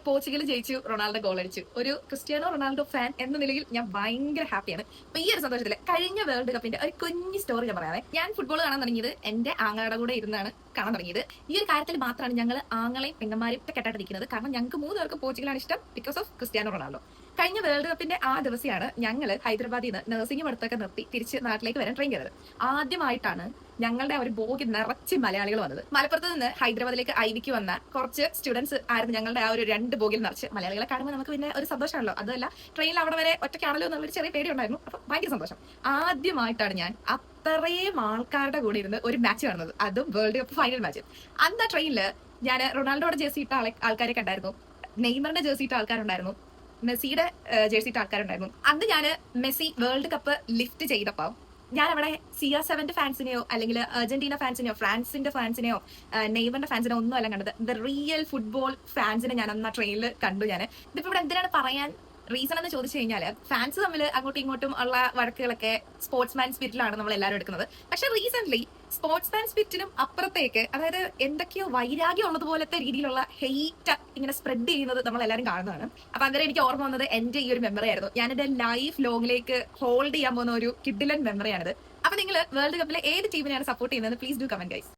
Portugal ജയിച്ചു, Ronaldo goal അടിച്ചു. ഒരു ക്രിസ്ത്യാനോ റൊണാൾഡോ ഫാൻ എന്ന നിലയിൽ ഞാൻ ഭയങ്കര ഹാപ്പിയാണ്. അപ്പൊ ഈ ഒരു സന്തോഷത്തില് കഴിഞ്ഞ വേൾഡ് കപ്പിന്റെ ഒരു കുഞ്ഞു സ്റ്റോറി ഞാൻ പറയാവേ. ഞാൻ ഫുട്ബോൾ കാണാൻ തുടങ്ങിയത് എന്റെ ആങ്ങളുടെ കൂടെ ഇരുന്നാണ് കാണാൻ തുടങ്ങിയത്. ഈ ഒരു കാര്യത്തിൽ മാത്രമാണ് ഞങ്ങൾ ആങ്ങളെയും പെങ്ങന്മാരും ഒക്കെ കെട്ടാട്ടിരിക്കുന്നത്. കാരണം ഞങ്ങൾക്ക് 3 പേർക്ക് പോർച്ചുഗലാണ് ഇഷ്ടം, ബിക്കോസ് ഓഫ് ക്രിസ്ത്യാനോ റൊണാൾഡോ. കഴിഞ്ഞ വേൾഡ് കപ്പിന്റെ ആ ദിവസമാണ് ഞങ്ങൾ ഹൈദരാബാദിൽ നിന്ന് നഴ്സിംഗ് പഠിത്തമൊക്കെ നിർത്തി തിരിച്ച് നാട്ടിലേക്ക് വരാൻ ട്രെയിൻ ചെയ്തത്. ആദ്യമായിട്ടാണ് ഞങ്ങളുടെ ഒരു ബോഗി നിറച്ച് മലയാളികൾ വന്നത്. മലപ്പുറത്ത് നിന്ന് ഹൈദരാബാദിലേക്ക് ഐവിക്ക് വന്ന കുറച്ച് സ്റ്റുഡൻസ് ആയിരുന്നു ഞങ്ങളുടെ ആ ഒരു 2 ബോഗിൽ നിറച്ച്. മലയാളികളെ കാണുമ്പോൾ നമുക്ക് പിന്നെ ഒരു സന്തോഷമാണല്ലോ. അതല്ല, ട്രെയിനിൽ അവിടെ വരെ ഒറ്റയ്ക്കാണല്ലോ എന്നുള്ളൊരു ചെറിയ പേടി ഉണ്ടായിരുന്നു. അപ്പൊ ഭയങ്കര സന്തോഷം. ആദ്യമായിട്ടാണ് ഞാൻ അത്രയും ആൾക്കാരുടെ കൂടെ ഇരുന്ന് ഒരു മാച്ച് കാണുന്നത്, അതും വേൾഡ് കപ്പ് ഫൈനൽ മാച്ച്. അന്ന് ആ ട്രെയിനിൽ ഞാൻ റൊണാൾഡോയുടെ ജേഴ്സി ഇട്ട ആൾക്കാരെ കണ്ടായിരുന്നു, നെയ്മറിന്റെ ജേഴ്സി ഇട്ട ആൾക്കാരുണ്ടായിരുന്നു, മെസ്സിയുടെ ജേഴ്സി ഇട്ട ആൾക്കാരുണ്ടായിരുന്നു. അന്ന് ഞാൻ മെസ്സി വേൾഡ് കപ്പ് ലിഫ്റ്റ് ചെയ്തപ്പോ ഞാൻ അവിടെ CR7 ഫാൻസിനെയോ അല്ലെങ്കിൽ അർജന്റീന ഫാൻസിനെയോ ഫ്രാൻസിന്റെ ഫാൻസിനെയോ നെയ്മറിന്റെ ഫാൻസിനെയോ ഒന്നും അല്ല കണ്ടത്. ദ റിയൽ ഫുട്ബോൾ ഫാൻസിനെ ഞാൻ അന്ന് ആ ട്രെയിനിൽ കണ്ടു. ഞാൻ ഇതിപ്പോ ഇവിടെ എന്തിനാണ് പറയാൻ റീസൺ എന്ന് ചോദിച്ചു കഴിഞ്ഞാൽ, ഫാൻസ് തമ്മിൽ അങ്ങോട്ടും ഇങ്ങോട്ടും ഉള്ള വഴക്കുകളൊക്കെ സ്പോർട്സ്മാൻ സ്പിരിറ്റിലാണ് നമ്മൾ എല്ലാവരും എടുക്കുന്നത്. പക്ഷെ റീസെന്റ് സ്പോർട്സ്മാൻ സ്പിരിറ്റിനും അപ്പുറത്തേക്ക്, അതായത് എന്തൊക്കെയോ വൈരാഗ്യം ഉള്ളതുപോലത്തെ രീതിയിലുള്ള ഹെയ്റ്റ് ഇങ്ങനെ സ്പ്രെഡ് ചെയ്യുന്നത് നമ്മൾ എല്ലാവരും കാണുന്നതാണ്. അപ്പൊ അന്നേരം എനിക്ക് ഓർമ്മ വന്നത് എന്റെ ഈ ഒരു മെമ്മറി ആയിരുന്നു. ഞാൻ എന്റെ ലൈഫ് ലോങ്ങിലേക്ക് ഹോൾഡ് ചെയ്യാൻ പോകുന്ന ഒരു കിഡിലൻ മെമ്മറിയാണിത്. അപ്പൊ നിങ്ങൾ വേൾഡ് കപ്പിലെ ഏത് ടീമിനെയാണ് സപ്പോർട്ട് ചെയ്യുന്നത്? Please do comment guys.